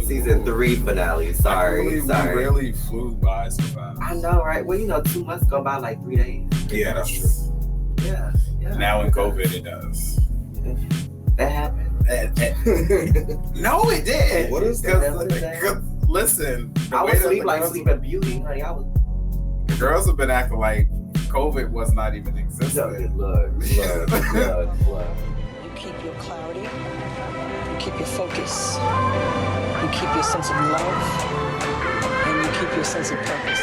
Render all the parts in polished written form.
Season 3 finale. Sorry. We really flew by so fast. I know, right? Well, 2 months go by like 3 days. Yeah, that's true. Yeah. Now in COVID, it does. That happened. No, it didn't. What is that? Listen, I was asleep like Sleeping Beauty, honey. The girls have been acting like COVID was not even existing. Look. You keep your clarity. You keep your focus. You keep your sense of love. And you keep your sense of purpose.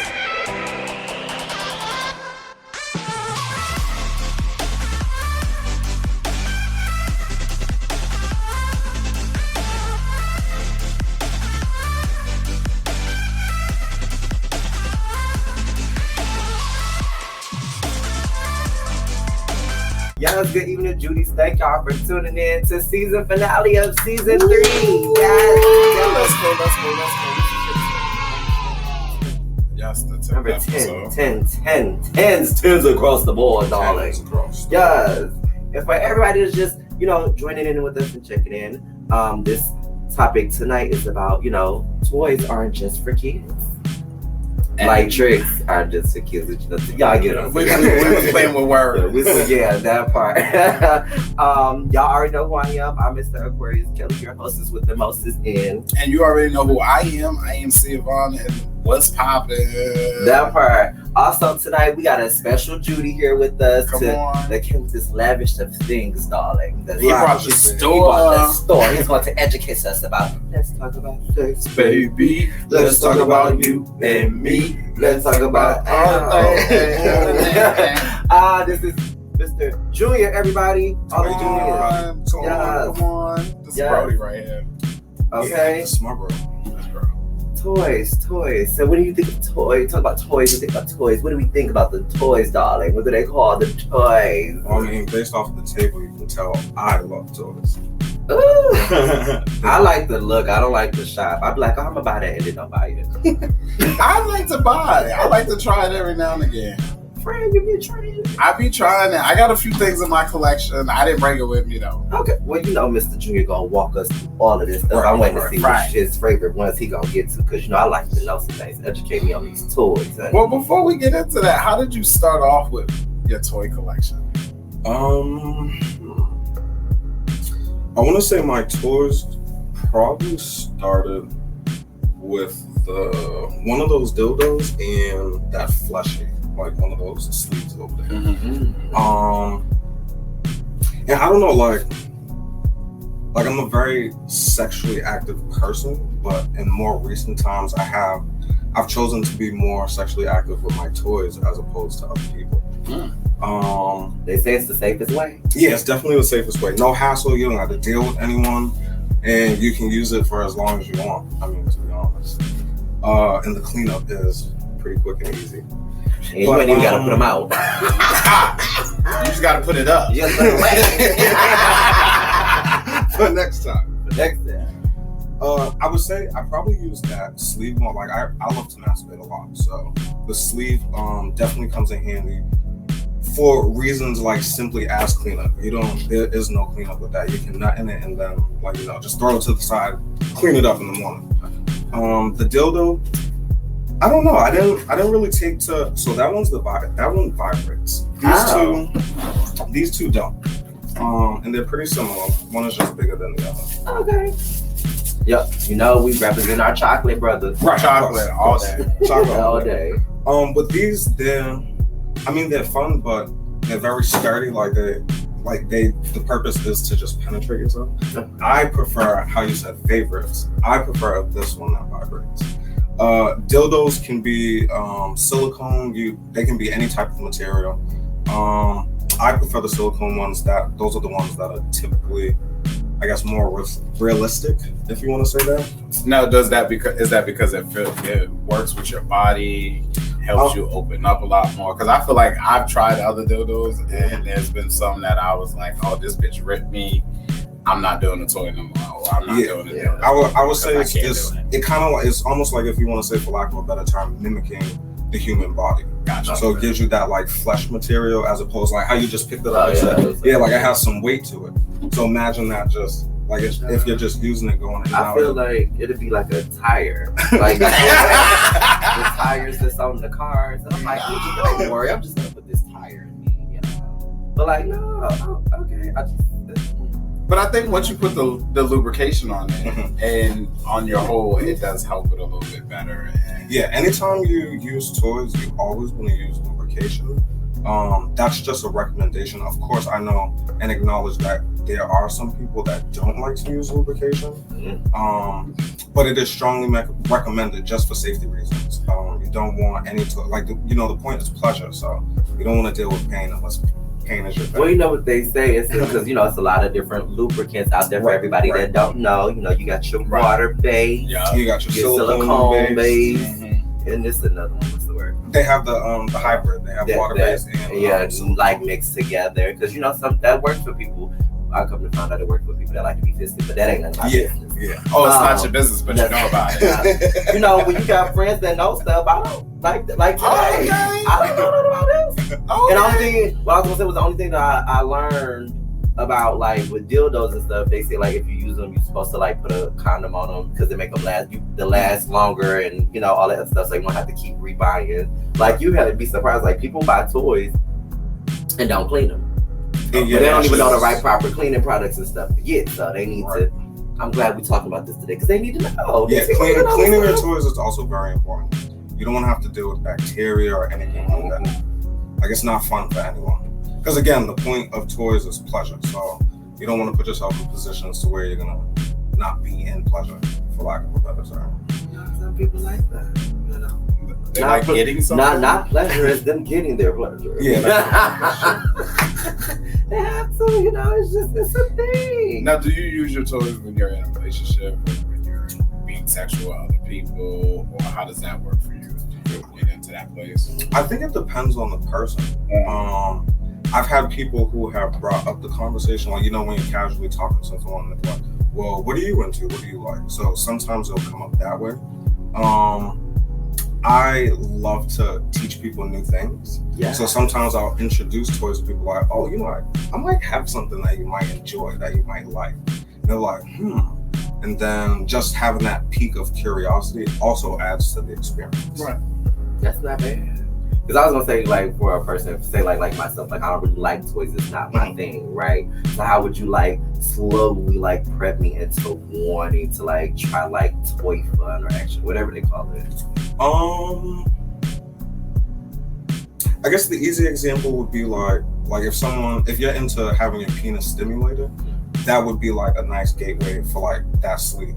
Yes, good evening, Judiee. Thank y'all for tuning in to season finale of season 3. Yes, Yes, the 10th number episode. 10s across the board, darling. Yes. And for everybody that's just, joining in with us and checking in, this topic tonight is about, toys aren't just for kids. Like tricks are just for kids. Y'all get it. We was playing with words. Yeah, that part. Y'all already know who I am. I'm Mr. Aquarius Kelly, your hostess with the mostest in. And you already know who I am. I am Siobhan, and what's poppin'? That part. Also tonight we got a special Judiee here with us. That came with this lavish of things, darling. He brought the store. He's going to educate us about. Let's talk about sex, baby. Let's talk about you and me. Let's talk about this is Mr. Junior, everybody. All the juniors. Come on. This is Brody right here. Okay. Yeah, this is my bro. Toys. So what do you think of toys? Talk about toys. We think about toys. What do we think about the toys, darling? What do they call the toys? I mean, based off of the table, you can tell I love toys. Ooh. I like the look. I don't like the shop. I'm like, I'm gonna buy that and then don't buy it. I like to buy. I like to try it every now and again. Friend, you be trying. I be trying it. I got a few things in my collection. I didn't bring it with me though. Okay. Well, Mr. Junior gonna walk us through all of this stuff. I'm waiting to see which his favorite ones he gonna get to, because I like to know some things. Educate me on these toys. Well, before we get into that, how did you start off with your toy collection? I want to say my toys probably started with one of those dildos and that fleshy, like one of those sleeves over there. Mm-hmm. And I don't know, like I'm a very sexually active person, but in more recent times I've chosen to be more sexually active with my toys as opposed to other people. They say it's the safest way. Yeah, it's definitely the safest way. No hassle. You don't have to deal with anyone, and you can use it for as long as you want. I mean, to be honest, and the cleanup is pretty quick and easy. And you ain't even gotta put them out. You just gotta put it up. You just put it away. For next time. I would say I probably use that sleeve more. Like I love to masturbate a lot, so the sleeve definitely comes in handy for reasons like simply as cleanup. There is no cleanup with that. You can nut in it and then just throw it to the side, clean it up in the morning. The dildo, I don't know. I didn't really take to. So that one vibrates. These two don't. And they're pretty similar. One is just bigger than the other. Okay. Yep. We represent our chocolate brothers. Right. Chocolate all day. Chocolate all day. With these, they're fun, but they're very sturdy. The purpose is to just penetrate yourself. I prefer how you said favorites. I prefer this one that vibrates. Dildos can be silicone. They can be any type of material. I prefer the silicone ones. Those are the ones that are typically, I guess, more realistic, if you want to say that. Now, is that because it works with your body, helps you open up a lot more? Because I feel like I've tried other dildos, and there's been some that I was like, oh, this bitch ripped me. I'm not doing the toy no more. Or I'm not doing the dildo. I would say it kind of it's almost like, if you want to say, for lack of a better term, mimicking the human body. Gotcha. So it gives you that flesh material, as opposed to how you just picked it up. It has some weight to it. So imagine that just Like if you're just using it going in and out. I feel like it'd be like a tire. Like the tires that's on the cars. And I'm like, don't worry, I'm just gonna put this tire in me, you know. But like, no, okay. But I think once you put the lubrication on it and on your hole, it does help it a little bit better. And yeah, anytime you use Toyz, you always want to use lubrication. That's just a recommendation. Of course, I know and acknowledge that there are some people that don't like to use lubrication, but it is strongly recommended just for safety reasons. You don't want any to the point is pleasure, so you don't want to deal with pain unless pain is your thing. Well, you know what they say is because it's a lot of different lubricants out there for everybody that don't know. You know, you got your water base, you got your silicone base, and this is another one. What's the word? They have the hybrid. They have water based and like mixed together because some that works for people. I come to find out it works for people that like to be fisted, but that ain't none of my business. Yeah. Oh, it's not your business, but you know about it. When you got friends that know stuff, I don't like today. I don't know about this. And I'm thinking, what I was gonna say was the only thing that I learned about like with dildos and stuff. They say like if you use them, you're supposed to like put a condom on them because they make them last longer and all that stuff. So you don't have to keep rebuying. Like you had to be surprised. Like people buy toys and don't clean them. But they don't even know the right proper cleaning products and stuff to get. So they need to. I'm glad we're talking about this today because they need to know. Yeah, cleaning your toys is also very important. You don't want to have to deal with bacteria or anything like that. Like it's not fun for anyone. Because again, the point of toys is pleasure. So you don't want to put yourself in positions to where you're gonna not be in pleasure, for lack of a better term. Some people like that, They like getting something. Not pleasure, it's them getting their pleasure. Yeah. They have to, it's a thing. Now, do you use your toys when you're in a relationship or when you're being sexual with other people, or how does that work for you? Do you get into that place? I think it depends on the person. I've had people who have brought up the conversation, like, when you're casually talking to someone, and they're like, well, what are you into? What do you like? So sometimes it'll come up that way. I love to teach people new things. Yeah. So sometimes I'll introduce toys to people like, oh, I might have something that you might enjoy, that you might like. And they're like, And then just having that peak of curiosity also adds to the experience. Right. That's not bad. Because I was gonna say, like, for a person, say like myself, like I don't really like toys. It's not my thing, right? So how would you slowly prep me into wanting to try toy fun or action, whatever they call it? I guess the easy example would be like if you're into having your penis stimulated, that would be a nice gateway for that sleeve.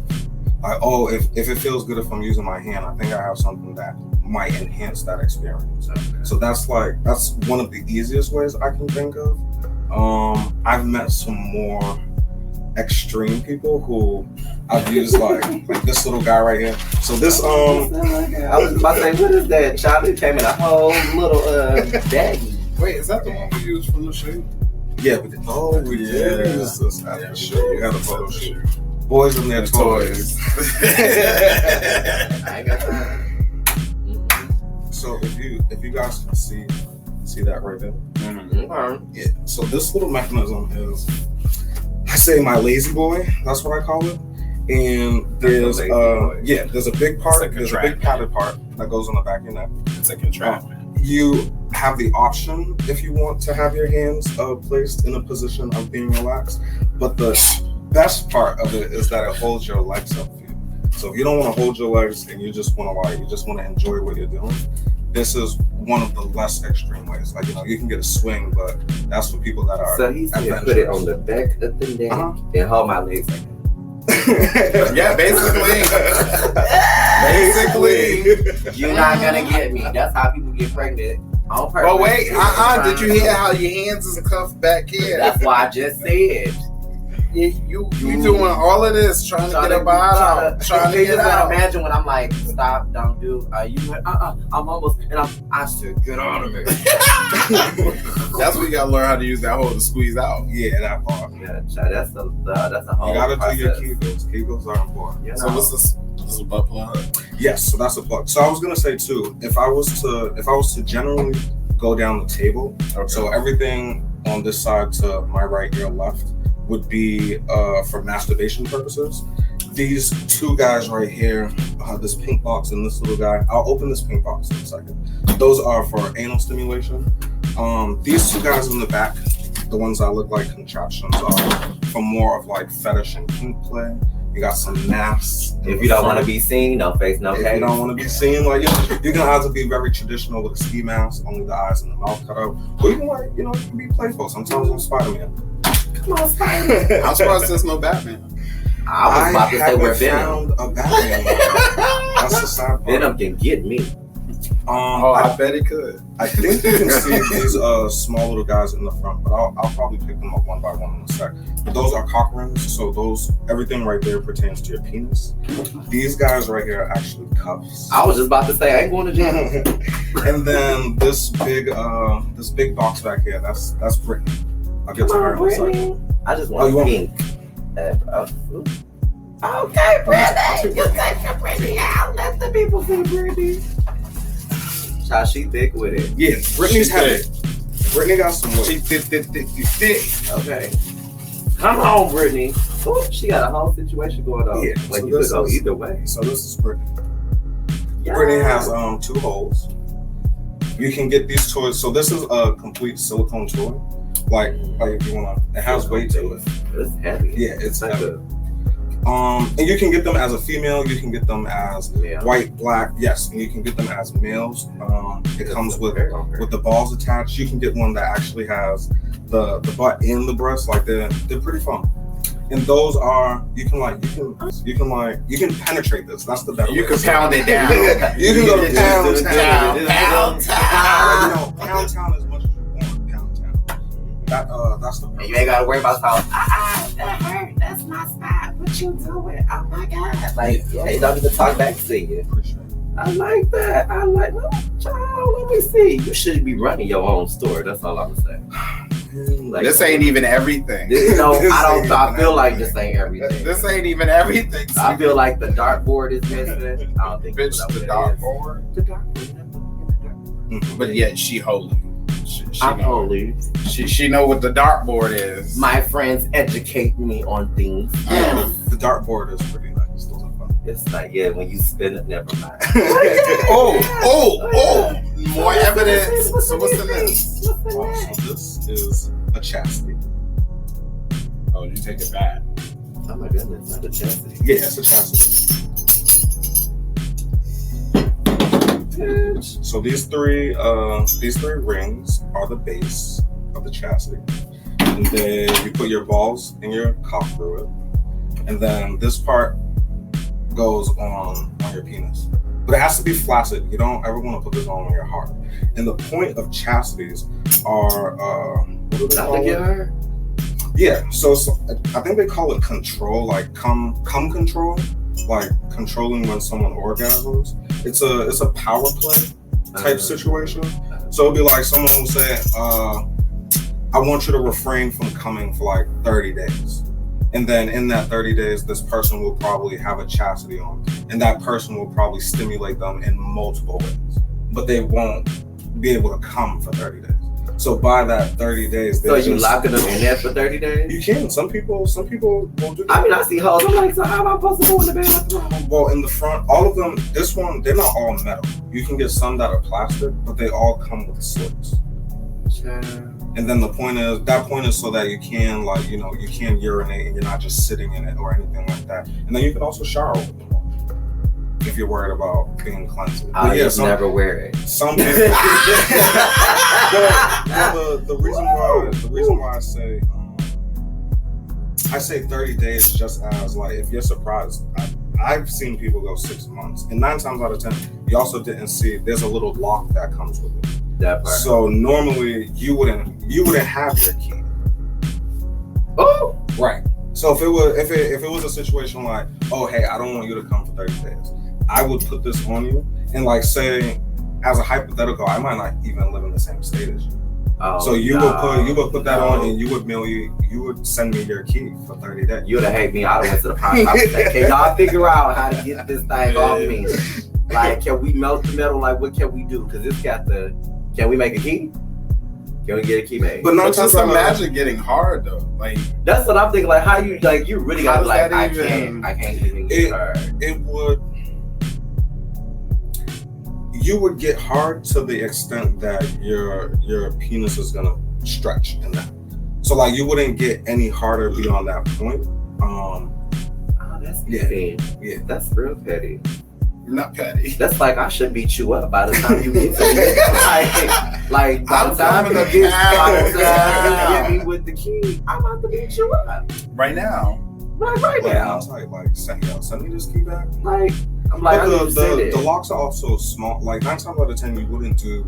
If it feels good if I'm using my hand, I think I have something that might enhance that experience. Okay. So that's one of the easiest ways I can think of. I've met some more extreme people who I've used like this little guy right here. So this I was about to say, what is that? Charlie came in a whole little baggie. Wait, is that the one we used from the shoot? Yeah, we did. Oh, we did use this at the shoot. We had a photo shoot. Boys and their toys. I got that. So if you guys can see that right there. Mm-hmm. Yeah. So this little mechanism is, I say, my lazy boy. That's what I call it. And there's there's a big part. There's a big padded part that goes on the back of your neck. It's like a entrapment. You have the option if you want to have your hands placed in a position of being relaxed, but the best part of it is that it holds your legs up for you. So if you don't want to hold your legs and you just want to enjoy what you're doing, this is one of the less extreme ways. Like, you can get a swing, but that's for people that are. So he said put it on the back of the neck and hold my legs like that. Yeah, basically. You're not gonna get me. That's how people get pregnant on purpose. Oh wait, did you hear how your hands is cuffed back here? That's why I just said. You doing all of this trying to get a bite out, trying to get out. Imagine when I'm like, stop, don't do. I'm almost, and I should get out of it. That's what you gotta learn how to use that hole to squeeze out. Yeah, that part. Yeah, that's a whole. You gotta process. do your Kegels. Kegels are important. So what's this? This is a butt plug. Yes, so that's a plug. So I was gonna say too, if I was to generally go down the table, so everything on this side to my right, your left, would be for masturbation purposes. These two guys right here, this pink box and this little guy. I'll open this pink box in a second. Those are for anal stimulation. These two guys in the back, the ones that look like contraptions, are for more of like fetish and kink play. You got some masks. If you don't want to be seen, no face, no case. If you don't want to be seen, like you can either be very traditional with a ski mask, only the eyes and the mouth cut out, or you can like, you can be playful. Sometimes I'm Spider-Man. Come on, Spider-Man. I'm surprised there's no Batman. I was about to say we're Venom. A Batman. That's the sad part. Venom can get me. I bet it could. I think you can see these small little guys in the front, but I'll probably pick them up one by one in a sec. But those are cock rings, so everything right there pertains to your penis. These guys right here are actually cuffs. I was just about to say I ain't going to jail. And then this big box back here, that's Brittany. I'll get to her in a second. I just want pink. Okay, Brittany, you take your Brittany out. Let the people see Brittany. How she thick with it. Yeah, Brittany's heavy. Brittany got some weight. She thick. Okay. Come on, Brittany. Ooh, she got a whole situation going on. Yeah, like so you could go either way. So this is Brittany. Yeah. Brittany has 2 holes. You can get these toys. So this is a complete silicone toy. Like if you wanna, it has weight to it. It's heavy. Yeah, it's heavy. And you can get them as a female. You can get them as white, black. Yes, and you can get them as males. It comes with the balls attached. You can get one that actually has the butt and the breast. Like they're pretty fun. And those are you can penetrate this. That's the better. You way. can pound it down. You can go to pound town. Pound town. Pound town as much as you want. Pound town. That's the. And you ain't gotta worry about that hurt. That's my spot. What you doing? Oh my god! Like, they don't even talk back to you. I like that. Child, let me see. You should be running your own store. That's all I'm saying. Like, this ain't even everything. I feel like this ain't everything. This ain't even everything. I feel like the dartboard is missing. I don't think the dartboard. The dartboard. But yet she holy. I'm holy. She know what the dartboard is. My friends educate me on things. Yes. The dartboard is pretty nice. Those are fun. It's like, when you spin it, never mind. More evidence. So what's the next? So this is a chastity. Oh, you take it back. Oh my goodness, not a chastity. Yeah, it's a chastity. So these three rings are the base of the chastity. And then you put your balls and your cock through it. And then this part goes on your penis. But it has to be flaccid. You don't ever want to put this on your heart. And the point of chastities are what do they call it? Yeah, so I think they call it control, like cum control, like controlling when someone orgasms. It's a power play type situation. So it'd be like someone will say, I want you to refrain from coming for like 30 days. And then in that 30 days, this person will probably have a chastity on. And that person will probably stimulate them in multiple ways. But they won't be able to come for 30 days. So by that 30 days, so you locking them in there for 30 days? You can. Some people will do that. I mean, I see hoes. I'm like, so how am I supposed to go in the bathroom? Well, in the front, all of them. This one, they're not all metal. You can get some that are plastic, but they all come with slits. Sure. And then the point is so that you can you can urinate and you're not just sitting in it or anything like that. And then you can also shower with them if you're worried about being cleansed. I just never wear it. Some people. The reason why I say 30 days just as like if you're surprised. I've seen people go 6 months, and 9 times out of 10, you also didn't see there's a little lock that comes with it. That part. So normally you wouldn't have your key. Oh, right. So if it was a situation like, oh hey, I don't want you to come for 30 days, I would put this on you and like say, as a hypothetical, I might not even live in the same state as you. Oh, so you would put that on and you would send me your key for 30 days. You would have hate me. I went to the post office. Can y'all figure out how to get this thing off me? Like, can we melt the metal? Like, what can we do? Because it's got can we make a key? Can we get a key made? But not just imagine getting hard though. Like that's what I'm thinking. Like how you really gotta like I can't even get hard. It would. You would get hard to the extent that your penis is gonna stretch in that. So like you wouldn't get any harder beyond that point. That's petty. Yeah, that's real petty. Not petty. That's like I should beat you up by the time you get to me. like by the time you get me with the key, I'm about to beat you up. Right now. Right now. Like send me this key back. Like I'm like the locks are also small. Like 9 times out of 10, you wouldn't do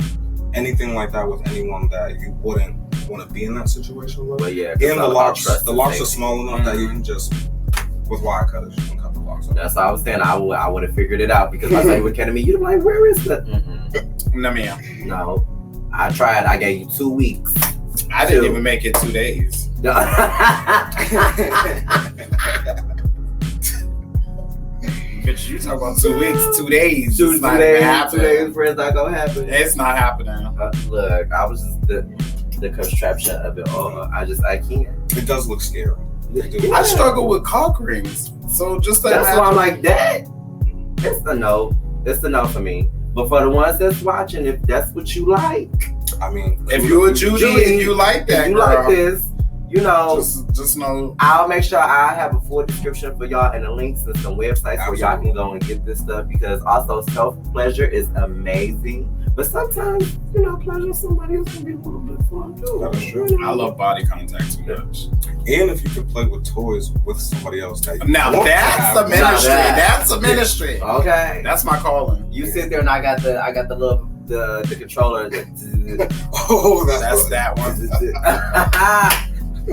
anything like that with anyone that you wouldn't want to be in that situation with. But yeah, and the locks are small enough that you can just with wire cutters you can cut the locks off. That's what I was saying. I would have figured it out because I thought you were kidding me. You're like, where is the? No, ma'am. No, I tried. I gave you 2 weeks. I didn't even make it 2 days. Bitch, you talk about 2 weeks, 2 days. 2 days. 2 days for it's not gonna happen. It's not happening. Look, I was just the contraption of it all. I can't. It does look scary. Yeah. I struggle with cock rings, so just that's why I'm like that. It's a no. It's a no for me. But for the ones that's watching, if that's what you like, I mean, if you're a Judiee and you like that, you girl, like this, you know, just know. I'll make sure I have a full description for y'all and the links and some websites where y'all can go and get this stuff because also self-pleasure is amazing. But sometimes, pleasure somebody else can be a little bit fun too. That's true. I love body contact too much. And if you can play with toys with somebody else, that's a ministry. That's a ministry. Okay, that's my calling. You sit there and I got the little the controller. Oh, that's that one.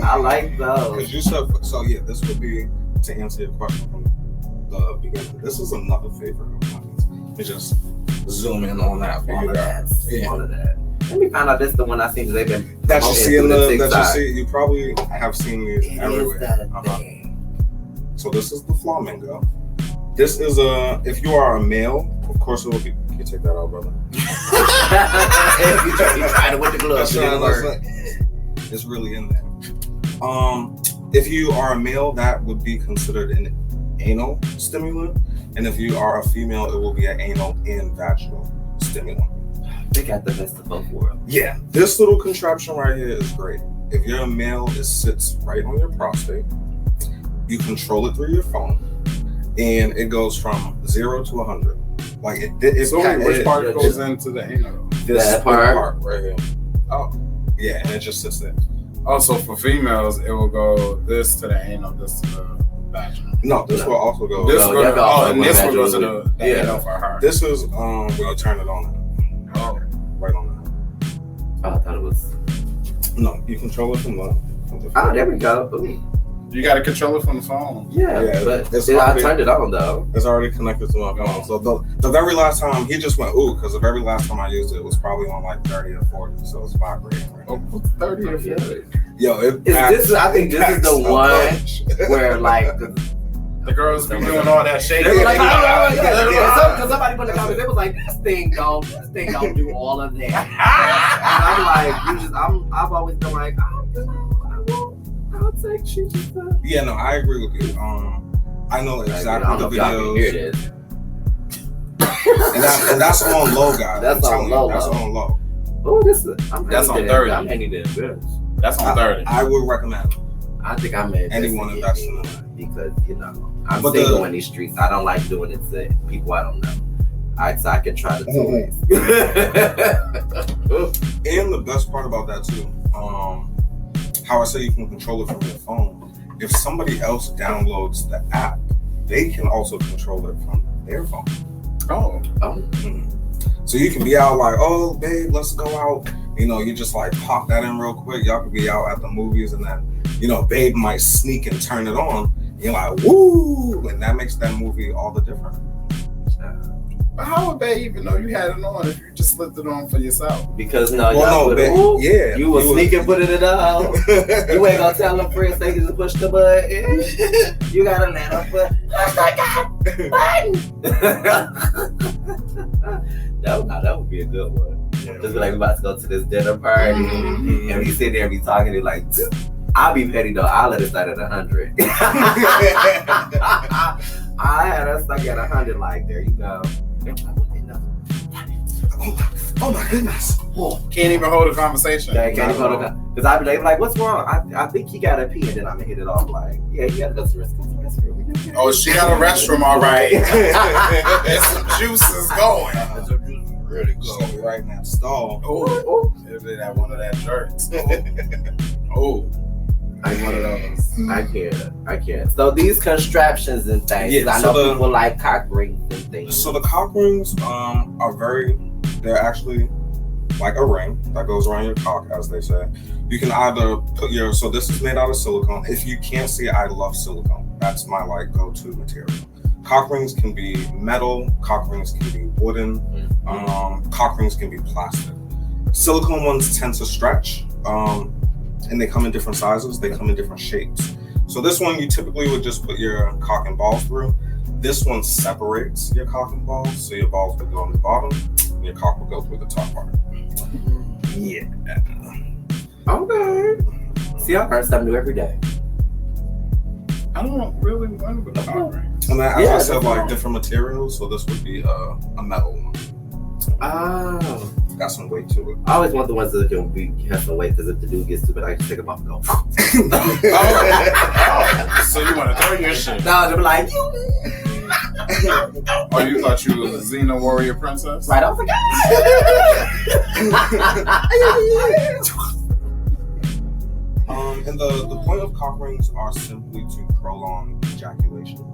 I like those. Because you said so. Yeah, this would be to answer your question from the beginning. This is another favorite of mine. It's just zoom in on that. All of that. Let me find out this is the one I seen they've been that you see you probably have seen these everywhere. So this is the flamingo. This is if you are a male, of course it will be. Can you take that out, brother? you tried it with the gloves. It's really in there. If you are a male, that would be considered an anal stimulant, and if you are a female, it will be an anal and vaginal stimulant. They got the best of both worlds. Yeah, this little contraption right here is great. If you're a male, it sits right on your prostate. You control it through your phone, and it goes from 0 to 100. Like which part goes into the anal? This part right here. Oh, yeah, and it just sits there. Also, for females, it will go this to the anal, this to the vaginal. No, this will also go. This will go to the anal for her. This is when you turn it on. Right on that. Oh, I thought it was. No, you control it from the phone. Oh, there we go. Ooh. You got to control it from the phone. Yeah, but I turned it on though. It's already connected to my phone. So the very last time he just went ooh, because the very last time I used it was probably on like 30 or 40, so it's vibrating right now. 30 or 40. Yo, I think this is the one where like the girls be doing all that shaking. They were like, because somebody put in the comments, they was like, this thing don't do all of that. And I'm like, I've always been like, I'll take you. Yeah, no, I agree with you. I know exactly the videos. Here it is. and that's on low, guys. That's on low. That's on low. Oh, that's on 30. I'm handing it this. That's on 30. I would recommend. I think I made anyone investing in it because I'm single in these streets. I don't like doing it to people I don't know. So I can try the toys. And the best part about that too, how I say you can control it from your phone. If somebody else downloads the app, they can also control it from their phone. Oh. Mm-hmm. So you can be out like, oh, babe, let's go out. You just like pop that in real quick. Y'all could be out at the movies and then, babe might sneak and turn it on. You're like, woo! And that makes that movie all the different. But how would they even know you had it on if you just slipped it on for yourself? Because you was sneaking putting it on. You ain't gonna tell them friends they can push the button. You gotta let them push the button. That would be a good one. Just be like, we about to go to this dinner party, and we sit there and be talking to like, I'll be petty though. I'll let it start at 100. I had us stuck at 100. Like, there you go. Oh my goodness. Can't even hold a conversation. Yeah, can't even hold a conversation. Because I'd be like, what's wrong? I think he got a pee, and then I'm gonna hit it off like, yeah, you gotta go to the restroom. Oh, she got a restroom, all right. There's some juices going. Really good. Right in that stall. Oh, maybe that one of that shirts. Oh. I'm one of those. I can't. So these contraptions and things. Yeah, I know people like cock rings and things. So the cock rings they're actually like a ring that goes around your cock, as they say. You can either put so this is made out of silicone. If you can't see, I love silicone. That's my like go-to material. Cock rings can be metal, cock rings can be wooden, cock rings can be plastic. Silicone ones tend to stretch, and they come in different sizes, they come in different shapes. So this one you typically would just put your cock and balls through. This one separates your cock and balls, so your balls would go on the bottom, and your cock would go through the top part. Yeah. Okay. See, I learn something new every day. I don't really wonder with the cock ring. And then, as I said, like different materials, so this would be a metal one. Oh. Got some weight to it. I always want the ones that can have some weight, because if the dude gets stupid, I can take him off and go. So you want to throw your shit? No, they'll be like, you. Oh, you thought you was a Xena warrior princess? Right, I was like, And the point of cock rings are simply to prolong ejaculation.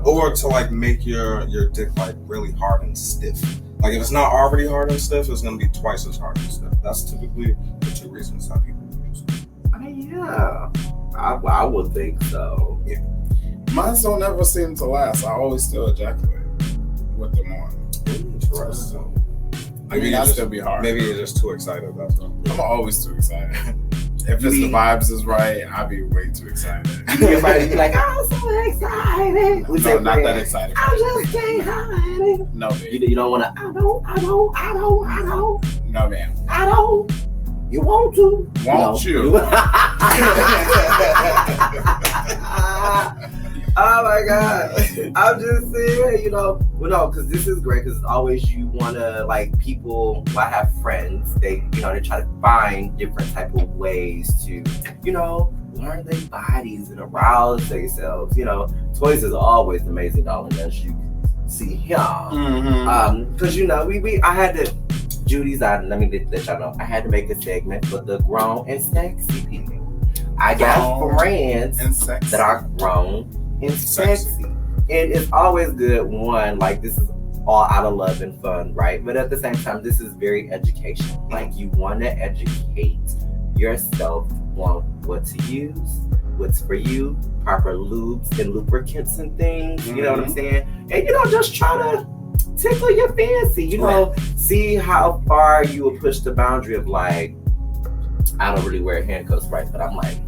Or to like make your dick like really hard and stiff. Like if it's not already hard and stiff, it's gonna be twice as hard and stiff. That's typically the two reasons that people use it. yeah. I would think so. Yeah. Mine don't ever seem to last. I always still ejaculate with them on. Interesting. Maybe I still be hard. Maybe you're just too excited. That's all. I'm always too excited. If it's the vibes is right, I'll be way too excited. Everybody be like, I'm so excited. No, not that excited. I just can't hide it. No, babe. You don't want to, I don't. No, man. I don't. You want to. Won't you? Oh my God. I'm just saying, because this is great, because always you want to, like, people, I have friends, they try to find different type of ways to, learn their bodies and arouse themselves. Toyz is always amazing, darling, as you see him. Because, I had to, Judie's out, let me let y'all know, I had to make a segment for the grown and sexy people. I got friends that are grown and sexy. And it's always good, one, like this is all out of love and fun, right? But at the same time, this is very educational. Like you want to educate yourself on what to use, what's for you, proper lubes and lubricants and things, you know what I'm saying? And just try to tickle your fancy, see how far you will push the boundary of like, I don't really wear handcuffs, right? But I'm like,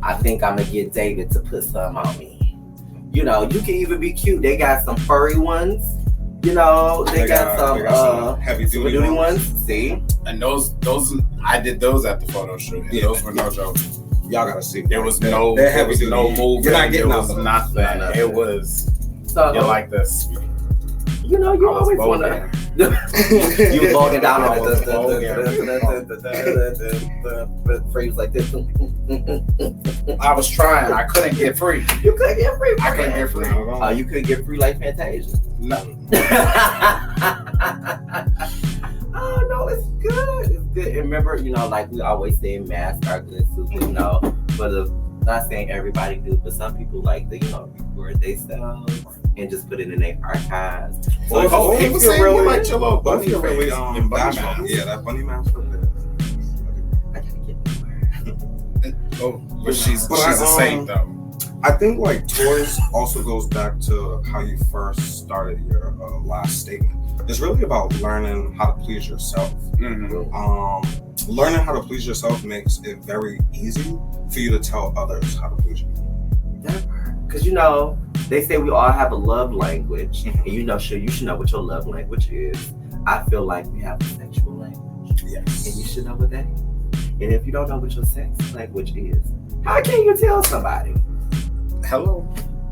I think I'm gonna get David to put some on me. You can even be cute. They got some furry ones. They got some heavy duty ones. See? And those I did those at the photo shoot. And those were no joke. Y'all gotta see. There was no movement. You're not getting there was nothing. It was you're like this. You always want to. You was walking down on it. The phrase like this. I was trying. I couldn't get free. You couldn't get free. I couldn't get free. You couldn't get free like Fantasia. No. Oh no, it's good. It's good. And remember, like we always say, masks are good too. But not saying everybody do, but some people like to, record themselves and just put it in their archives. So if you really like your little bunny face, really bunny mask. Yeah, that bunny mask for this. I gotta get nowhere. But she's a saint though. I think like Toyz also goes back to how you first started your last statement. It's really about learning how to please yourself. Learning how to please yourself makes it very easy for you to tell others how to please you. Because They say we all have a love language, and you should know what your love language is. I feel like we have a sexual language, Yes. and you should know what that is. And if you don't know what your sex language is, how can you tell somebody? Hello,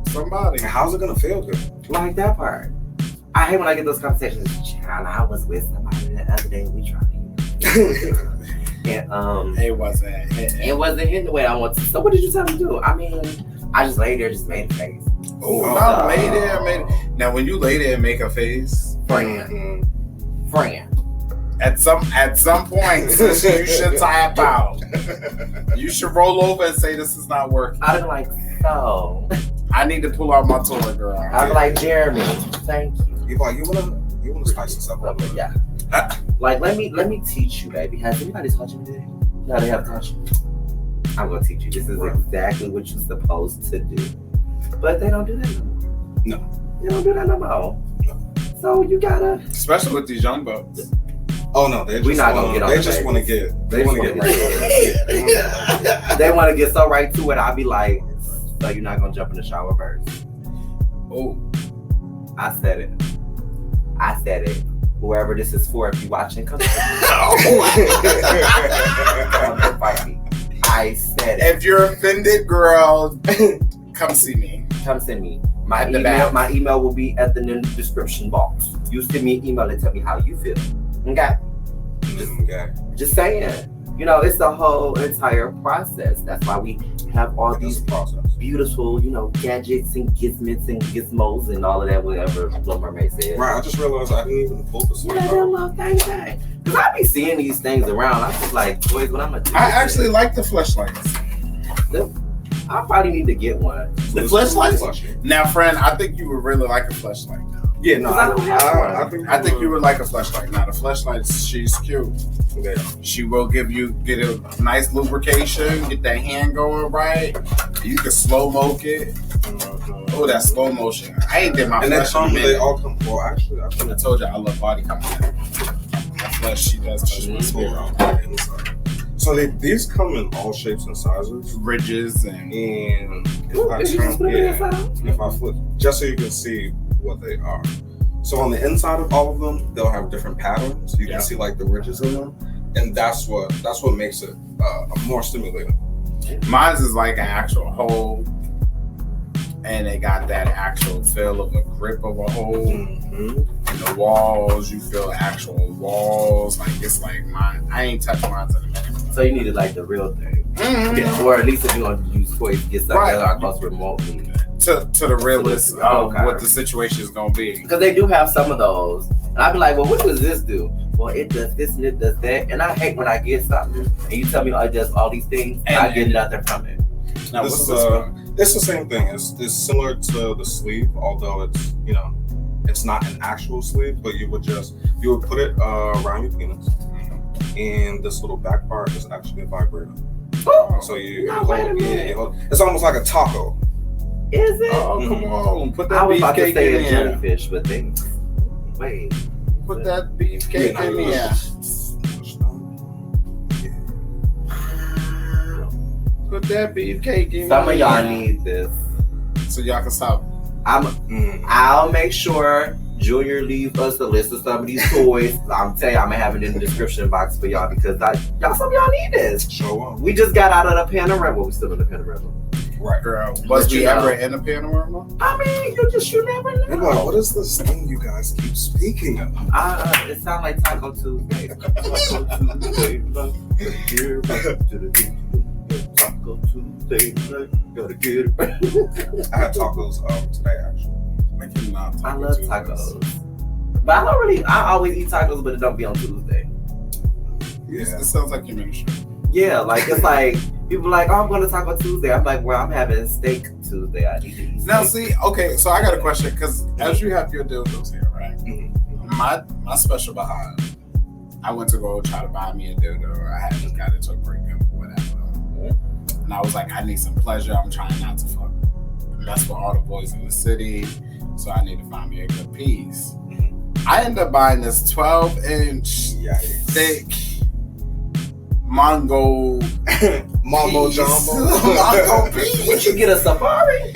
somebody. How's it gonna feel good? Like that part. I hate when I get those conversations. Child, I was with somebody the other day and we tried to and It wasn't. it wasn't hitting the way I wanted to. So what did you tell me to do? I mean, I just laid there, just made a face. Oh, lay there, made it. Now, when you lay there and make a face, Friend. at some point, sis, you should tap out. You should roll over and say, "This is not working." I'd be like, so. I need to pull out my toy, girl. I'd be like, Jeremy, thank you. You like you wanna spice this up a little bit? Yeah. Like let me teach you, baby. Has anybody taught you today? No, they haven't taught you. I'm gonna teach you. This is exactly what you're supposed to do. But they don't do that no more. No. They don't do that no more. No. So you gotta. Especially with these young bucks. Oh no, they just want to get. They want to get right. They want to get so right to it. I'll be like, so you're not gonna jump in the shower first? Oh, I said it. Whoever this is for, if you're watching, come fight me. I said it. if you're offended, girl, come see me. Come send me. My At the email, back. my email will be at the description box. You send me an email and tell me how you feel. Okay? Okay. Just saying. You know, it's the whole entire process. That's why we have all these process. beautiful, gadgets and gizmits and gizmos and all of that, whatever Little Mermaid said. Right, I just realized I didn't even pull this Yeah, one that out. little thing. Because I be seeing these things around. I just like, boys, what I'm going to do? I actually like the fleshlights. I probably need to get one. The fleshlights? Now, friend, I think you would really like a fleshlight now. Yeah, no, I don't have one. I think you would like a fleshlight. Now, the fleshlight, she's cute. Yeah. She will get a nice lubrication, get that hand going right. You can slow mo it. Oh, that slow motion. I ain't did my And then flesh in a they minute. all come. Well, actually, I I told you I love body contact. My flesh, she does touch my spirit. on the inside. So these come in all shapes and sizes. Ridges and And Ooh, did you just put it inside? if I flip, just so you can see what they are. So on the inside of all of them, they'll have different patterns. You can see like the ridges in them, and that's what makes it more stimulating. mine's is like an actual hole, and they got that actual feel of a grip of a hole. Mm-hmm. And the walls, you feel actual walls. Like it's like mine. I ain't touched mine in a minute. So you needed like the real thing. Mm-hmm. Yeah. Or at least if you want to use toys to get stuff Right. that are close remotely. To the realist of Okay. what the situation is gonna be. Because they do have some of those. And I'd be like, well, what does this do? Well, it does this and it does that. And I hate when I get something and you tell me it does all these things and I get nothing from it. Now, This what's is this one? it's the same thing. It's similar to the sleeve, although it's it's not an actual sleeve, but you would put it around your penis, and this little back part is actually a vibrator. Oh, So you no, hold wait a it. minute. You hold, it's almost like a taco. is it? Oh, come on. Put I that was about to beefcake say in a there. jellyfish, but they wait. Put that beefcake in there. Put that beefcake in there. Some of y'all need this. So y'all can stop. I'll make sure Junior leaves us a list of some of these toys. I'm telling you, I'm gonna have it in the description box for y'all because some of y'all need this. Show up. We just got out of the panorama. We still in the panorama. Right. Girl, was But we you know. ever in a panorama? I mean, you never They're know. like, what is this thing you guys keep speaking of? It sounds like Taco Tuesday. Taco Tuesday, gotta get it. I had tacos today actually. I love tacos. But I always eat tacos, but it don't be on Tuesday. Yeah. It sounds like your ministry. Yeah, like it's like people like, oh, I'm going to Taco Tuesday. I'm like, well, I'm having steak Tuesday. I need to eat steak. Now, see, okay, so I got a question because as you have your dildos here, right? Mm-hmm. My special behind, I went to go try to buy me a dildo. I had just got into a breakup or whatever. And I was like, I need some pleasure. I'm trying not to fuck. That's for all the boys in the city. So I need to find me a good piece. I ended up buying this 12-inch thick Mongo Mambo piece. Jumbo. Mongo piece. Would you get a safari?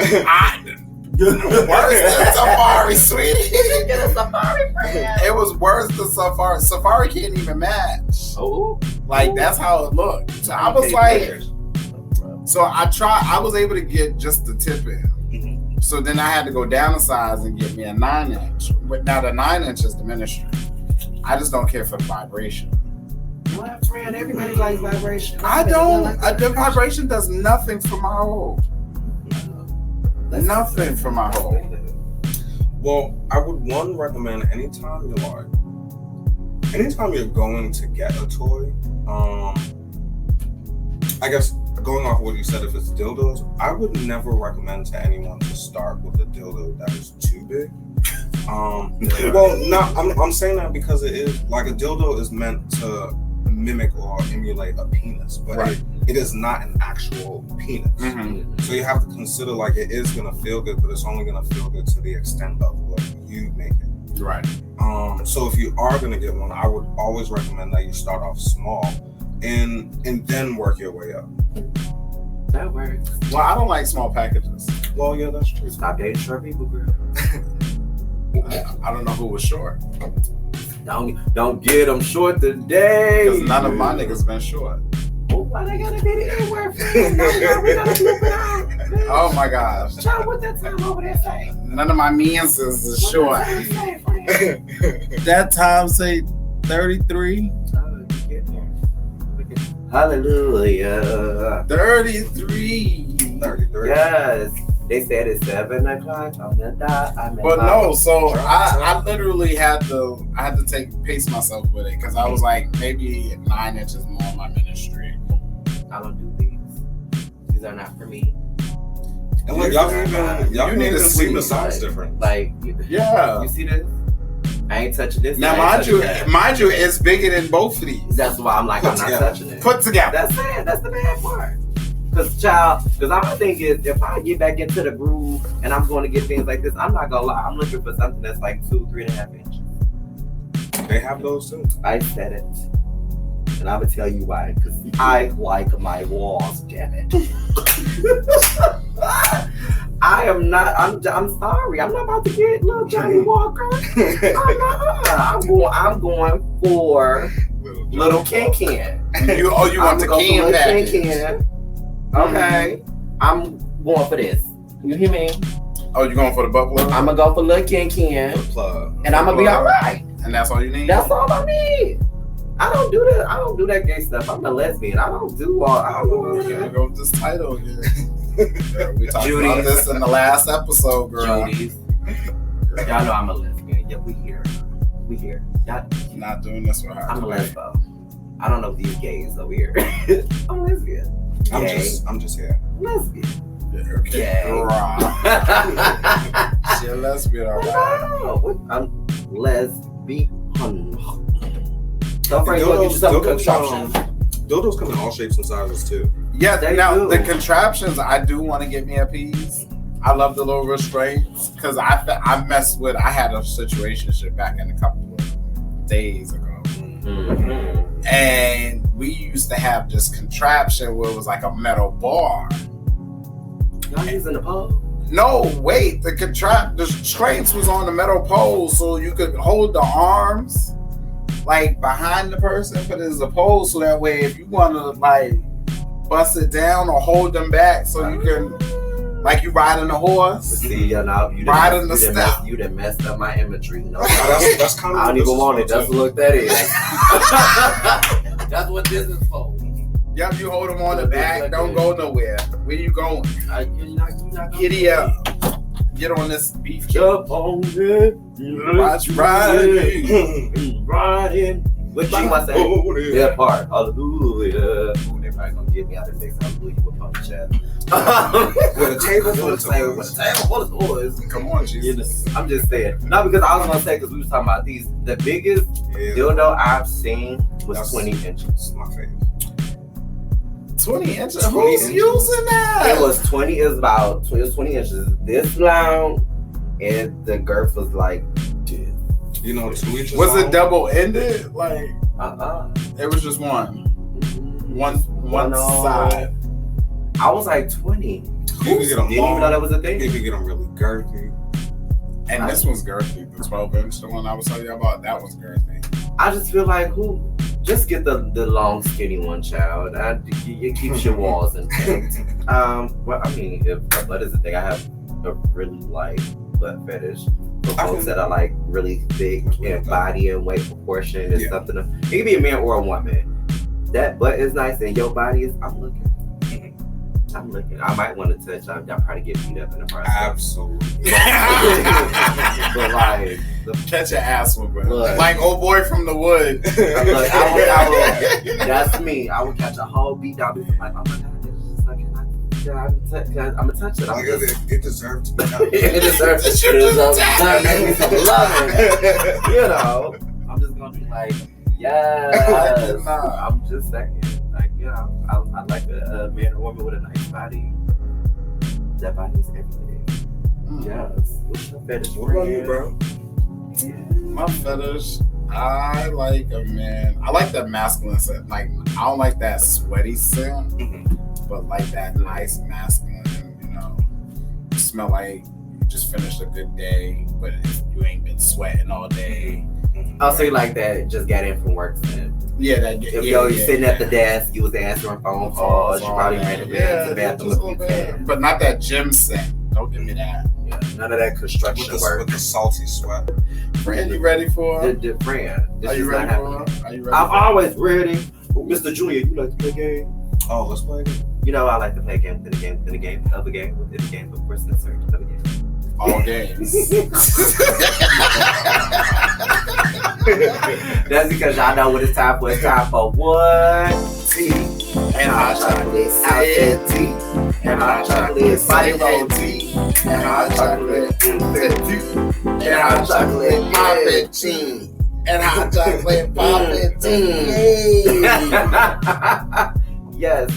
Worse than Safari, sweetie. Get a Safari friend. It was worse than Safari. Safari can't even match. Oh, Like that's how it looked. So I was like, so I was able to get just the tip in. Mm-hmm. So then I had to go down a size and get me a 9-inch. Now the 9-inch is the ministry. I just don't care for the vibration. My friend, everybody likes vibration. I don't. The vibration does nothing for my hole. Nothing for my hole. Well, I would recommend anytime you're going to get a toy, I guess going off what you said, if it's dildos, I would never recommend to anyone to start with a dildo that is too big. Well, no, I'm saying that because it is like a dildo is meant to mimic or emulate a penis, but right. it is not an actual penis. Mm-hmm. So you have to consider like it is gonna feel good, but it's only gonna feel good to the extent of what you make it. Right. So if you are gonna get one, I would always recommend that you start off small and then work your way up. That works. Well, I don't like small packages. Well, yeah, that's true. Stop dating short people, girl. I don't know who was short. Don't get them short today. Because none of my niggas been short. Oh, why they gotta be the N-word? We gotta flip it out. Oh my gosh. Child, what that time over there say? None of my mans is short. What that time say, friend? That time say 33. Hallelujah. 33. 33. Yes. They said it's 7 o'clock on the dot. But no, so I literally had to pace myself with it because I was like maybe 9 inches more in my ministry. I don't do these. These are not for me. And look, y'all can need to see see the size different. Like, Yeah. you see this? I ain't touching this. Now, mind you, it's bigger than both of these. That's why I'm like, I'm not touching it. Put together. That's it. That's the bad part. Because I'm thinking if I get back into the groove and I'm going to get things like this, I'm not going to lie. I'm looking for something that's like 2-3.5 inches. They have those too. I said it. And I'm going to tell you why. Because I like my walls, damn it. I'm sorry. I'm not about to get little Johnny Walker. I'm going for little Ken. You want the can package. Okay. I'm going for this. You hear me? Oh, you going for the buffalo? I'm going to go for little Ken. And I'm going to be all right. And that's all you need? That's all I need. I don't do that gay stuff. I'm a lesbian. I don't do all. I don't know. Okay, go with this title again. We talked about this in the last episode, girl. Judiee. Y'all know I'm a lesbian. Yeah, we here. Y'all not doing this with her. I'm a lesbo. I don't know if these gays over here. I'm a lesbian. I'm just here. Lesbian. Okay. Gay. She's a lesbian, all right. No, I'm lesbian. Don't forget to get yourself a contraption. Dildos come in all shapes and sizes too. Yeah, They now do. the contraptions, I do want to get me a piece. I love the little restraints because I had a situationship back in a couple of days ago. Mm-hmm. And we used to have this contraption where it was like a metal bar. Y'all using the pole? No, wait, the restraints was on the metal pole so you could hold the arms like behind the person, but it's a pole so that way if you want to like bust it down or hold them back so you can like you riding a horse. See, you done messed up my imagery. No, that's kind of I don't even want it. That's what that is. That's what this is for. Yep, you hold them on the back. Don't go nowhere. Where you going? You're not Giddy up. Get on this beef. Jump on it. Watch riding. Riding. What you want to say? That part. Hallelujah. Ooh, they're probably going to get me out of this. Hallelujah. With my chest. With a table full of toys. Come on, Jesus. I'm just saying. No, because I was going to say, because we were talking about these. The biggest dildo I've seen was 20 inches. My favorite. 20 inches? Who's using that? It was 20 inches this long, and the girth was like this. You know, 2 inches. Was it double ended? Like, it was just one. One side. I was like 20. You can get them Didn't even know that was a thing. You can get them really girthy. And this one's girthy. The 12-inch, the one I was telling you about, that was girthy. I just feel like just get the long skinny one, child. It keeps your walls intact. Well, I mean, if butt is the thing, I have a really light butt fetish. For folks that are like really thick in body and weight proportion is something. It can be a man or a woman. That butt is nice and your body is. I'm looking. I might want to touch. I'll probably get beat up in the process. Absolutely. But like, catch your ass whooping. Like old boy from the wood. Look, I will, that's me. I would catch a whole beat down. Like, oh my god, this is like, I'm gonna touch it. It deserves to be done. It deserves to be done. Make me some loving. You know, I'm just gonna be like, yes. I'm just saying. Like, you know, I like a man or woman with a nice body. That body is everything. Yes. What's your fetish? What about you, bro? My fetish, I like a man. I like that masculine scent. Like, I don't like that sweaty scent, but like that nice masculine, you know, you smell like you just finished a good day, but you ain't been sweating all day. Oh, so you like that? Just got in from work, man. Yeah, that. If you're sitting at the desk, you was answering phone calls. You probably ran to the bathroom a few times. But not that gym scent. Don't give me that. Yeah, none of that construction work. With the salty sweat. Fran, you ready for him? Fran, Are you ready for him? I'm always ready. Mr. Junior, you like to play a game? Oh, let's play a game. You know, I like to play a game within a game, within a game, of a game, within a game, of course, insert of a game. All games. That's because y'all know what it's time for. It's time for what? Tea. And hot chocolate said tea. And hot chocolate body roll tea. And hot chocolate tea. And hot chocolate poppin' tea. And hot chocolate poppin' tea. Yes.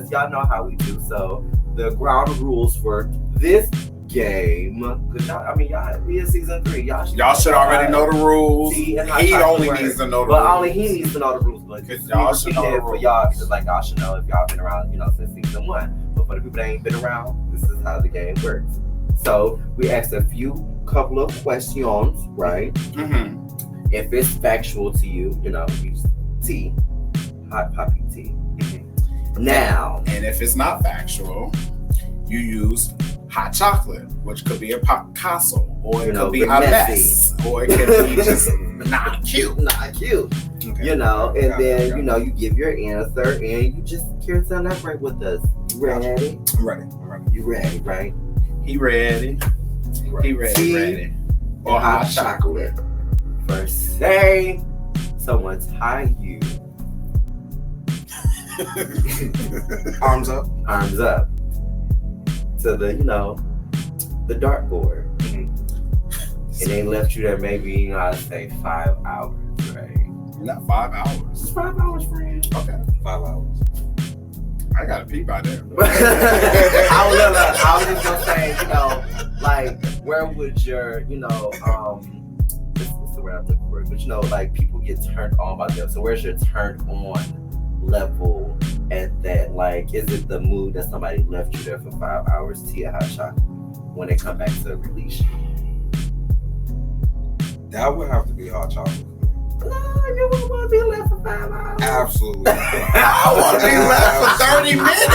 Y'all know how we do. So the ground rules for this game, because y'all we in season 3. Y'all should already know the rules. He only needs to know the rules. But only he needs to know the rules. But y'all should know the for rules. y'all, because like y'all should know if y'all been around, since season 1. But for the people that ain't been around, this is how the game works. So we asked a couple of questions, right? Mm-hmm. If it's factual to you, use tea, hot poppy tea. Mm-hmm. Now, and if it's not factual, you use hot chocolate, which could be a Picasso, or it could be a mess, or it could be just not cute. Okay. And then you give your answer, and you just carry on that right with us. You ready? I'm ready. You ready, right? He ready. He ready. Tea ready. Or hot chocolate. First, say someone tie you. Arms up. To the dartboard. Mm-hmm. And they left you there maybe, I'd say 5 hours, right? Not 5 hours. It's 5 hours, friend. Okay. 5 hours. I got a peep out there. I was just gonna say, like, where would your, what's the word I'm looking for? But like, people get turned on by them. So where's your turned on level at that? Like, is it the mood that somebody left you there for 5 hours, tea or hot chocolate, when they come back to release you? That would have to be hot chocolate. No, you wouldn't want to be left for 5 hours. Absolutely. I want to be left for 30 minutes.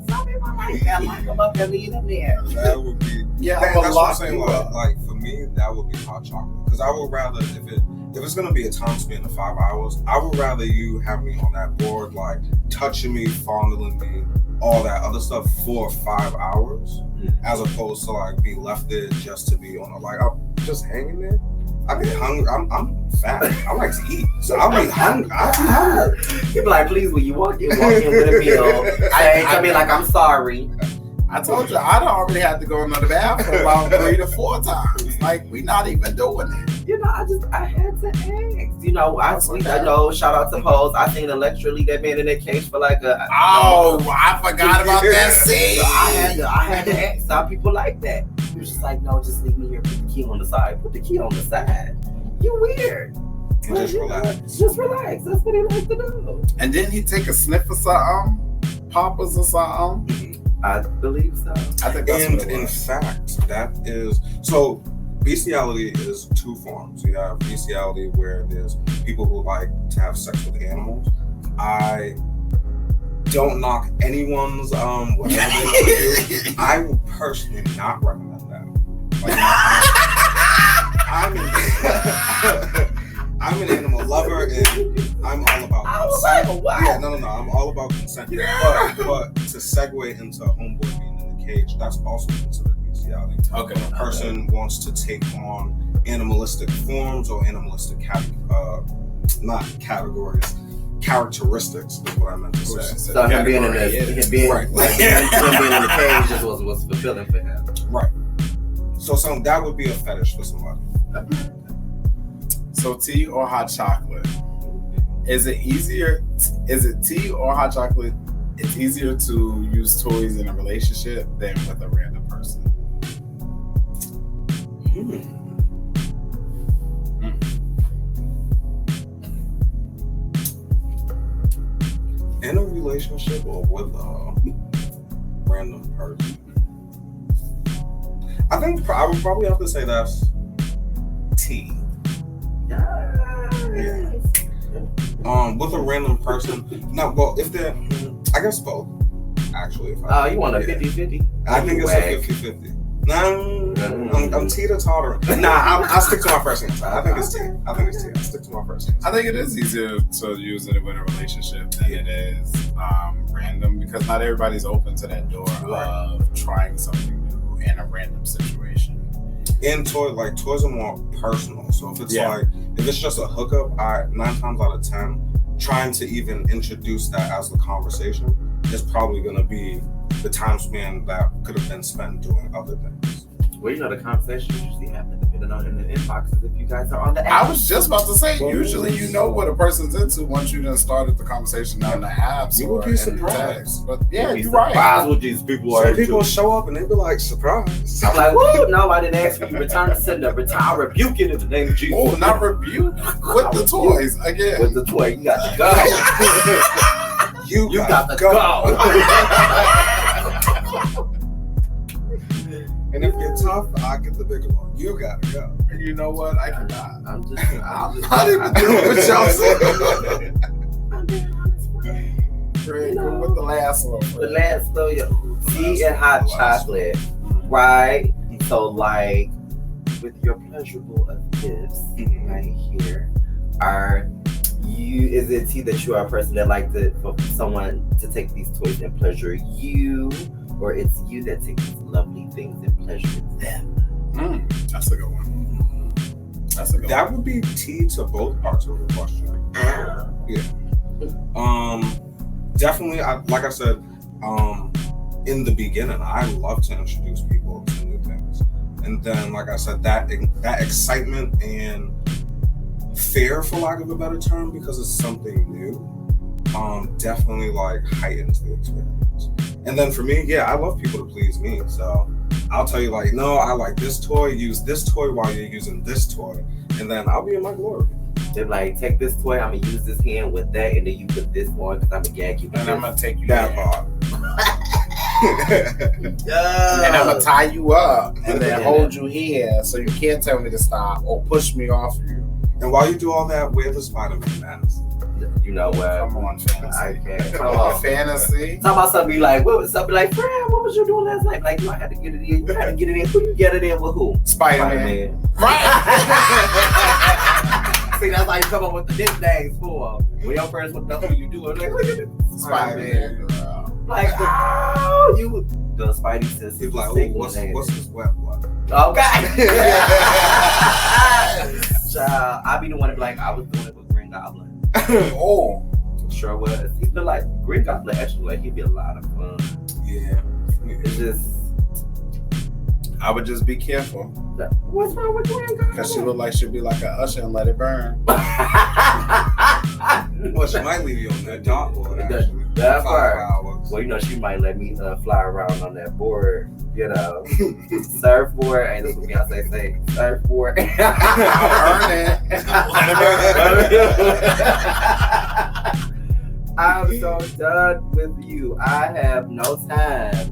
Some people like that, like them up and leave them there. That would be. Yeah, that's what I'm saying. Like for me, that would be hot chocolate. Because I would rather, if it's gonna be a time span of 5 hours, I would rather you have me on that board, like touching me, fondling me, all that other stuff for 5 hours, as opposed to like be left there just to be on I'm just hanging there. I be hungry. I'm fat. I like to eat, so I'll be hungry. You be like, please, will you walk in with a meal? I ain't come in like I'm sorry. I told you I already had to go into the bathroom about 3 to 4 times. Like, we not even doing it. I had to ask. I know, shout out to Toyz. I seen Electra leave that man in that cage for like a. Oh, I forgot about that scene. So I had to ask. Some people like that. You're just like, no, just leave me here. Put the key on the side. You weird. and just relax. Just relax. That's what he likes to do. And didn't he take a sniff or something? Poppers or something? I believe so. I think that's And what it in was. fact, that is so. Bestiality is two forms. You have bestiality where there's people who like to have sex with animals. I don't knock anyone's whatever they want to do. I would personally not recommend that. Like, I'm an animal lover and I'm all about consent. Yeah, no. I'm all about consent. Yeah. But to segue into homeboy being in the cage, that's also considered bestiality. Okay. When a person wants to take on animalistic forms or animalistic characteristics is what I meant to say. So him being in the Right. him being in the cage just was fulfilling for him. Right. So that would be a fetish for somebody. So tea or hot chocolate? Is it tea or hot chocolate? It's easier to use toys in a relationship than with a random person. In a relationship or with a random person? I think I would probably have to say that's tea. Yeah. With a random person. No, well, if they're, I guess both. Actually, if Oh, you want a 50-50? I think it's a 50-50. No, I'm teeter-tottering. Nah, I'll stick to my first answer. I think it's tea. I'll stick to my first answer. I think it is easier to use it in a relationship than it is random, because not everybody's open to that door of trying something new in a random situation. And toys are more personal. So if it's if it's just a hookup, 9 times out of 10, trying to even introduce that as the conversation is probably going to be the time span that could have been spent doing other things. Well, the conversation usually happens depending on in the inboxes if you guys are on the app. I was just about to say, usually you know what a person's into once you done started the conversation on the apps. You would be surprised. But yeah, you're right. What these people are Some into. people show up and they be like, surprised. I'm like, whoa, no, I didn't ask for you. Return to sender. I rebuke it in the name of Jesus. Oh, not rebuke with the toys again. With the toy, you got to go. you got to go. And if you're tough, I get the bigger one. You gotta go. And you know what? I cannot. I'm not even doing what y'all said. I'm being honest, Greg, go with the last one. The last one, tea and hot chocolate, right? So, like, with your pleasurable of gifts right here, is it tea that you are a person that like for someone to take these toys and pleasure you? Or it's you that take these lovely things and pleasure them? That's a good one. That would be tea to both parts of the question. Yeah. Definitely, like I said, in the beginning, I love to introduce people to new things. And then, like I said, that excitement and fear, for lack of a better term, because it's something new, definitely like heightens the experience. And then for me, I love people to please me. So I'll tell you, like, no, I like this toy, use this toy while you're using this toy. And then I'll be in my glory. They're like, take this toy, I'm going to use this hand with that, and then you put this on because I'm going to gag you. And I'm going to take you that part. And I'm going to tie you up and then hold you here so you can't tell me to stop or push me off you. And while you do all that, wear the Spider-Man mask. You know what? Come on, fantasy. I can't. Come on, fantasy. Talk about something like, something like, Fran, what was you doing last night? Like, you had to get it in. You had to get it in. Who you get it in with who? Spider-Man. Right. See, that's like you come up with the nicknames for. When your friends would know who you do, like, look at this. Spider-Man. Like, you the Spidey sense. He's like, what's this wet blood? Okay. Child, I be the one to be like, I was doing it with Green Goblin. Oh, sure was. He'd be like, Green Goblin actually, like, he'd be a lot of fun. Yeah. It's just, I would just be careful. What's wrong with Green Goblin? Because she look like she'd be like an usher and let it burn. Well, she might leave you on that dartboard, actually. That's 5 right. hours. Well, she might let me fly around on that board, You know, surfboard. Ain't this what Beyonce say? Surfboard. I'll earn it. I'm so done with you. I have no time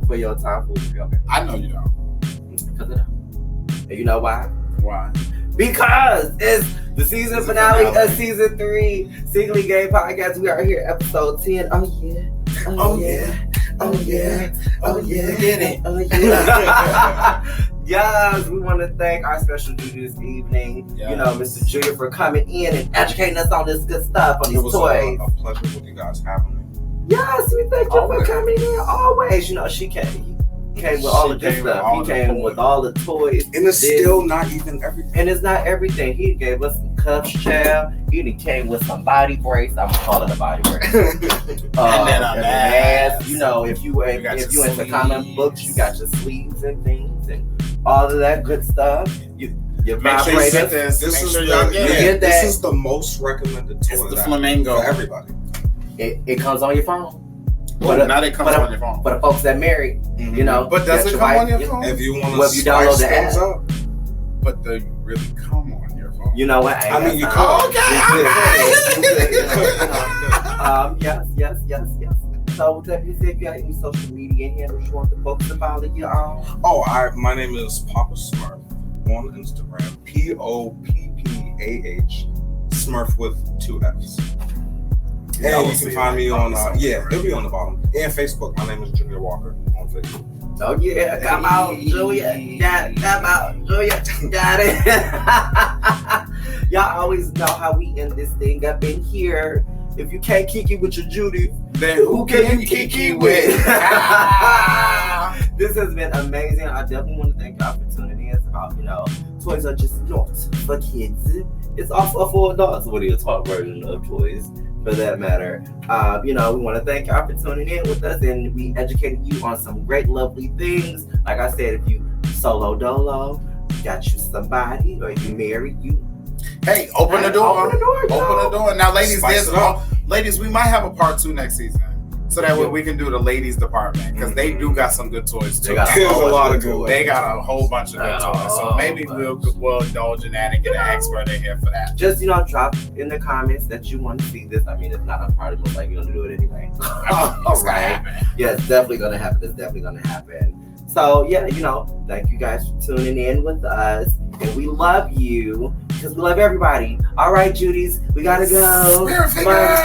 for your tomfoolery. Okay. I know you don't. Because I don't. And you know why? Why? Because it's the season finale of season 3, Singly Gay Podcast. We are here, episode 10. Oh yeah. Oh yeah. Oh yeah. Oh yeah. Get it. Oh yeah. Yes, we want to thank our special Judiee this evening. Yes. You know, Mr. Judiee for coming in and educating us on this good stuff, on these toys. A pleasure with you guys having me. Yes, we thank you for coming in always. You know, she came with all of this stuff. He came with all the toys. And it's still not even everything. And it's not everything. He gave us some cups, child. He even came with some body brace. I'm gonna call it a body brace. And then a mask. You know, if you into comic books, you got your sleeves and things and all of that good stuff. Your Make sure you get vibrators. this. Make sure y'all get it. Get that. This is the most recommended toy. It's the flamingo for everybody. It comes on your phone. Well, now they come on your phone. For the folks that married, you know. But does it come on your phone? If you want to Well, if you download the things app. up. But they really come on your phone. You know what? I mean, you can't. Okay. Yes. So, with that being said, if you got any social media handles you want the folks to follow you on? Oh, my name is Papa Smurf on Instagram. POPPAH Smurf with 2 F's. Yeah, And you can find me on it'll be on the bottom. And Facebook. My name is Julia Walker on Facebook. Oh yeah, come out, Julia. Come out, Julia. Got it. Y'all always know how we end this thing up in here. If you can't kiki with your Judiee, Then who can you kiki with? This has been amazing. I definitely want to thank y'all for tuning in. It's about, toys are just not for kids. It's also for adults. What are your top version of toys, for that matter? We want to thank y'all for tuning in with us, and we educated you on some great, lovely things. Like I said, if you solo dolo, got you somebody, or you married, Hey, open the door. Open the door. Open the door. Now, ladies, Spice it up. ladies, we might have a part 2 next season. So that way we can do the ladies department. Because they do got some good toys too. There's a lot of good ones. They got a whole bunch of good toys. So maybe we'll indulge in that and get an expert in here for that. Just, drop in the comments that you want to see this. I mean, it's not a part of it, like you're going to do it anyway. All right. Yeah, it's definitely going to happen. It's definitely going to happen. So, yeah, thank you guys for tuning in with us. And we love you because we love everybody. All right, Judies, we got to go. Spirit fingers.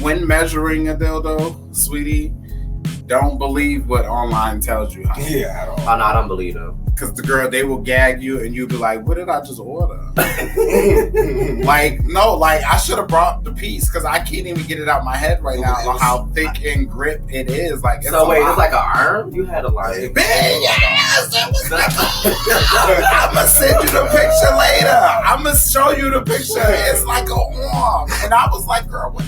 When measuring a dildo, sweetie, don't believe what online tells you. Yeah, at all. Oh, no, I don't believe them. Because the girl, they will gag you and you'll be like, what did I just order? I should have brought the piece because I can't even get it out my head right now on how thick and grip it is. Like, it's so wait, it's like an arm? You had a line. Yes, it was like I'm going to send you the picture later. I'm going to show you the picture. It's like an arm. And I was like, girl, what?